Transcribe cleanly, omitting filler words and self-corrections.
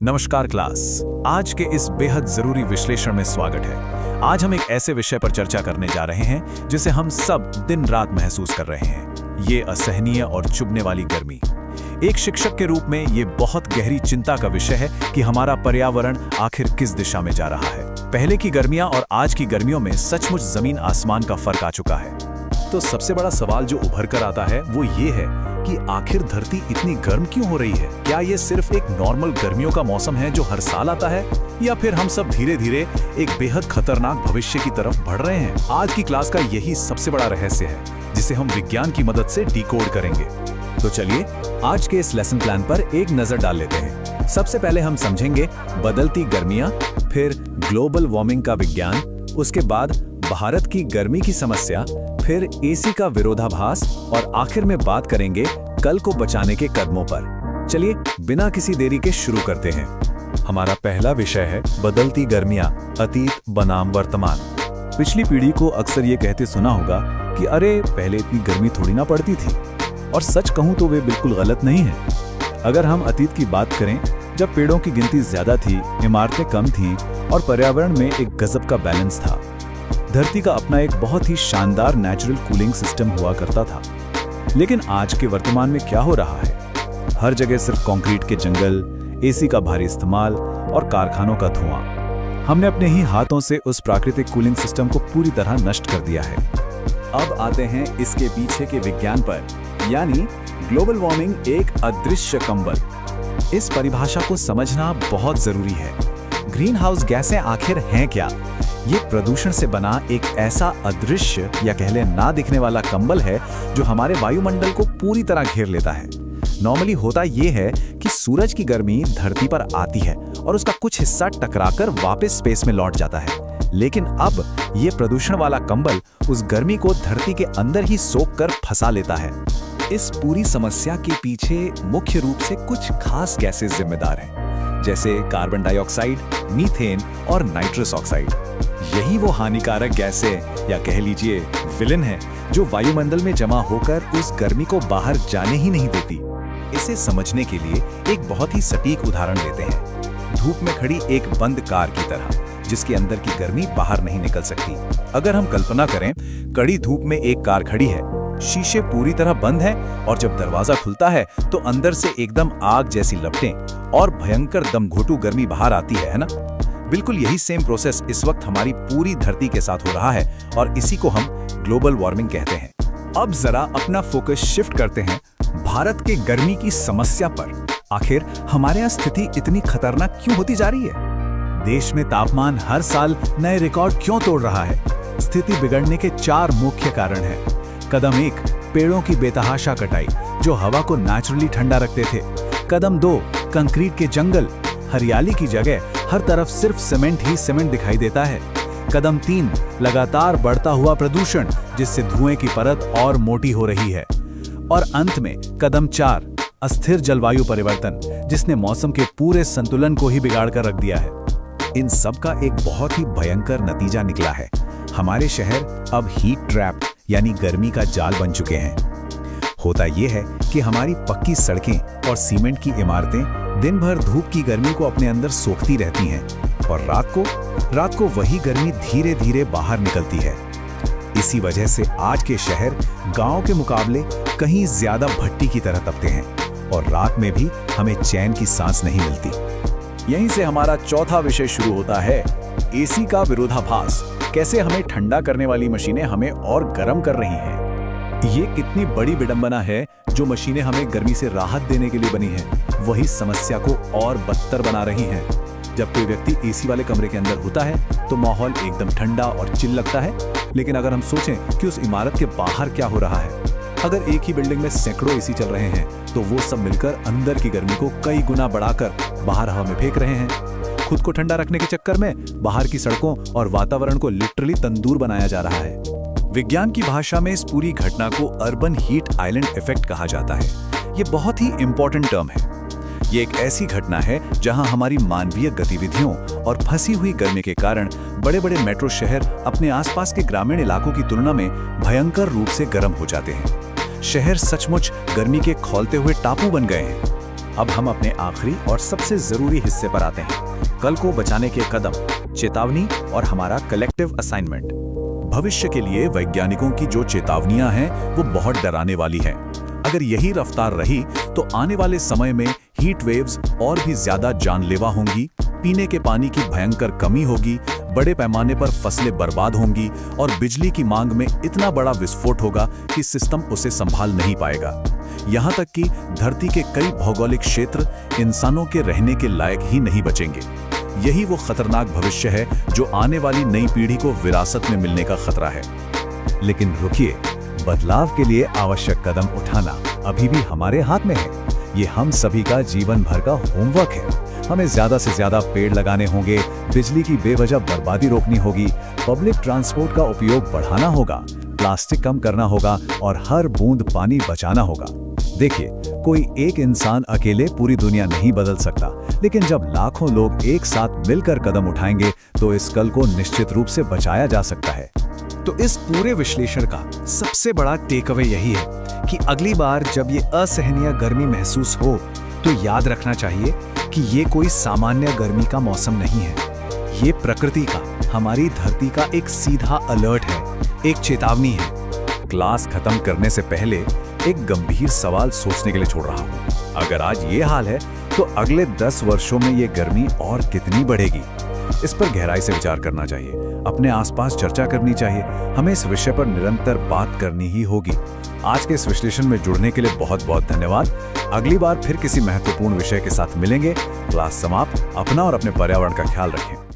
नमस्कार क्लास। आज के इस बेहद जरूरी विश्लेषण में स्वागत है। आज हम एक ऐसे विषय पर चर्चा करने जा रहे हैं जिसे हम सब दिन रात महसूस कर रहे हैं, ये असहनीय और चुभने वाली गर्मी। एक शिक्षक के रूप में ये बहुत गहरी चिंता का विषय है कि हमारा पर्यावरण आखिर किस दिशा में जा रहा है। पहले की गर्मियां और आज की गर्मियों में सचमुच जमीन आसमान का फर्क आ चुका है। तो सबसे बड़ा सवाल जो उभर कर आता है वो ये है कि आखिर धरती इतनी गर्म क्यों हो रही है। क्या ये सिर्फ एक नॉर्मल गर्मियों का मौसम है जो हर साल आता है, या फिर हम सब धीरे धीरे एक बेहद खतरनाक भविष्य की तरफ बढ़ रहे हैं। आज की क्लास का यही सबसे बड़ा रहस्य है जिसे हम विज्ञान की मदद से डिकोड करेंगे। तो चलिए आज के इस लेसन प्लान पर एक नजर डाल लेते हैं। सबसे पहले हम समझेंगे बदलती गर्मियां, फिर ग्लोबल वार्मिंग का विज्ञान, उसके बाद भारत की गर्मी की समस्या, फिर एसी का विरोधाभास और आखिर में बात करेंगे कल को बचाने के कदमों पर। चलिए बिना किसी देरी के शुरू करते हैं। हमारा पहला विषय है बदलती गर्मियां, अतीत बनाम वर्तमान। पिछली पीढ़ी को अक्सर ये कहते सुना होगा कि अरे पहले इतनी गर्मी थोड़ी ना पड़ती थी, और सच कहूं तो वे बिल्कुल गलत नहीं है। अगर हम अतीत की बात करें, जब पेड़ों की गिनती ज्यादा थी, इमारतें कम थीं और पर्यावरण में एक गजब का बैलेंस था। धरती का अपना एक बहुत ही शानदार नेचुरल कूलिंग सिस्टम हुआ करता था। लेकिन आज के वर्तमान में क्या हो रहा है? हर जगह सिर्फ कंक्रीट के जंगल, एसी का भारी इस्तेमाल और कारखानों का धुआं। हमने अपने ही हाथों से उस प्राकृतिक कूलिंग सिस्टम को पूरी तरह नष्ट कर दिया है। अब आते हैं इसके पीछे के विज्ञान पर, यानी ग्लोबल वार्मिंग एक अदृश्य कंबल। इस परिभाषा को समझना बहुत जरूरी है। ग्रीन हाउस गैसें आखिर हैं क्या? ये प्रदूषण से बना एक ऐसा अदृश्य या कह लें ना दिखने वाला कंबल है जो हमारे वायुमंडल को पूरी तरह घेर लेता है। नॉर्मली होता ये है कि सूरज की गर्मी धरती पर आती है और उसका कुछ हिस्सा टकराकर वापस स्पेस में लौट जाता है। लेकिन अब ये प्रदूषण वाला कंबल उस गर्मी को धरती के अंदर ही सोख कर फंसा लेता है। इस पूरी समस्या के पीछे मुख्य रूप से कुछ खास गैसेस जिम्मेदार हैं, जैसे कार्बन डाइऑक्साइड, मीथेन और नाइट्रस ऑक्साइड। यही वो हानिकारक गैसें या कह लीजिए विलेन है जो वायुमंडल में जमा होकर उस गर्मी को बाहर जाने ही नहीं देती। इसे समझने के लिए एक बहुत ही सटीक उदाहरण लेते हैं। धूप में खड़ी एक बंद कार की तरह, जिसके अंदर की गर्मी बाहर नहीं निकल सकती। अगर हम कल्पना करें, कड़ी धूप में एक कार खड़ी है, शीशे पूरी तरह बंद हैं और जब दरवाजा खुलता है तो अंदर से एकदम आग जैसी लपटें और भयंकर दमघोटू गर्मी बाहर आती है ना? बिल्कुल यही सेम प्रोसेस इस वक्त हमारी पूरी धरती के साथ हो रहा है और इसी को हम ग्लोबल वार्मिंग कहते हैं। अब जरा अपना फोकस शिफ्ट करते हैं भारत के गर्मी की समस्या पर। आखिर हमारे यहाँ स्थिति इतनी खतरनाक क्यों होती जा रही है? देश में तापमान हर साल नए रिकॉर्ड क्यों तोड़ रहा है? स्थिति बिगड़ने के 4 मुख्य कारण हैं। कदम 1, पेड़ों की बेतहाशा कटाई जो हवा को नेचुरली ठंडा रखते थे। कदम 2, कंक्रीट के जंगल, हरियाली की जगह हर तरफ सिर्फ सीमेंट ही सीमेंट दिखाई देता है। कदम 3, लगातार बढ़ता हुआ प्रदूषण जिससे धुएं की परत और मोटी हो रही है। और अंत में कदम 4, अस्थिर जलवायु परिवर्तन जिसने मौसम के पूरे संतुलन को ही बिगाड़ कर रख दिया है। इन सब का एक बहुत ही भयंकर नतीजा निकला है। हमारे शहर अब हीट ट्रैप यानी गर्मी का जाल बन चुके हैं। होता यह है कि हमारी पक्की सड़कें और सीमेंट की इमारतें दिन भर धूप की गर्मी को अपने अंदर सोखती रहती हैं और रात को वही गर्मी धीरे धीरे बाहर निकलती है। इसी वजह से आज के शहर गांव के मुकाबले कहीं ज्यादा भट्टी की तरह तपते हैं और रात में भी हमें चैन की सांस नहीं मिलती। यहीं से हमारा चौथा विषय शुरू होता है, एसी का विरोधाभास। कैसे हमें ठंडा करने वाली मशीनें हमें और गर्म कर रही हैं। ये कितनी बड़ी विडंबना है। जो मशीनें हमें गर्मी से राहत देने के लिए बनी हैं, वही समस्या को और बदतर बना रही हैं। जब कोई व्यक्ति एसी वाले कमरे के अंदर होता है तो माहौल एकदम ठंडा और चिल लगता है। लेकिन अगर हम सोचें कि उस इमारत के बाहर क्या हो रहा है, अगर एक ही बिल्डिंग में सैकड़ों एसी चल रहे हैं तो वो सब मिलकर अंदर की गर्मी को कई गुना बढ़ाकर बाहर हवा में फेंक रहे हैं। खुद को ठंडा रखने के चक्कर में बाहर की सड़कों और वातावरण को लिटरली तंदूर बनाया जा रहा है। विज्ञान की भाषा में इस पूरी घटना को अर्बन हीट आइलैंड इफेक्ट कहा जाता है। ये बहुत ही इंपॉर्टेंट टर्म है। ये एक ऐसी घटना है जहां हमारी मानवीय गतिविधियों और फंसी हुई गर्मी के कारण बड़े-बड़े मेट्रो शहर अपने आसपास के ग्रामीण इलाकों की तुलना में भयंकर रूप से गर्म हो जाते हैं। शहर सचमुच गर्मी के खौलते हुए टापू बन गए हैं। अब हम अपने आखिरी और सबसे जरूरी हिस्से पर आते हैं, कल को बचाने के कदम, चेतावनी और हमारा कलेक्टिव असाइनमेंट। भविष्य के लिए वैज्ञानिकों की जो चेतावनियां हैं वो बहुत डराने वाली हैं। अगर यही रफ्तार रही तो आने वाले समय में हीट वेव्स और भी ज्यादा जानलेवा होंगी, पीने के पानी की भयंकर कमी होगी, बड़े पैमाने पर फसलें बर्बाद होंगी और बिजली की मांग में इतना बड़ा विस्फोट होगा कि सिस्टम उसे संभाल नहीं पाएगा। यहाँ तक कि धरती के कई भौगोलिक क्षेत्र इंसानों के रहने के लायक ही नहीं बचेंगे। यही वो खतरनाक भविष्य है जो आने वाली नई पीढ़ी को विरासत में मिलने का खतरा है। लेकिन रुकिए, बदलाव के लिए आवश्यक कदम उठाना अभी भी हमारे हाथ में है। ये हम सभी का जीवन भर का होमवर्क है। हमें ज्यादा से ज्यादा पेड़ लगाने होंगे, बिजली की बेवजह बर्बादी रोकनी होगी, पब्लिक ट्रांसपोर्ट का उपयोग बढ़ाना होगा, प्लास्टिक कम करना होगा और हर बूंद पानी बचाना होगा। देखिए, कोई एक इंसान अकेले पूरी दुनिया नहीं बदल सकता, लेकिन जब लाखों लोग एक साथ मिलकर कदम उठाएंगे तो इस कल को निश्चित रूप से बचाया जा सकता है। तो इस पूरे विश्लेषण का सबसे बड़ा टेकअवे यही है कि अगली बार जब ये असहनीय गर्मी महसूस हो तो याद रखना चाहिए कि ये कोई सामान्य गर्मी का मौसम नहीं है। ये प्रकृति का, हमारी धरती का एक सीधा अलर्ट है, एक चेतावनी है। क्लास खत्म करने से पहले एक गंभीर सवाल सोचने के लिए छोड़ रहा हूँ। अगर आज ये हाल है तो अगले 10 वर्षों में ये गर्मी और कितनी बढ़ेगी? इस पर गहराई से विचार करना चाहिए, अपने आसपास चर्चा करनी चाहिए। हमें इस विषय पर निरंतर बात करनी ही होगी। आज के इस विश्लेषण में जुड़ने के लिए बहुत बहुत धन्यवाद। अगली बार फिर किसी महत्वपूर्ण विषय के साथ मिलेंगे। क्लास समाप्त। अपना और अपने पर्यावरण का ख्याल रखें।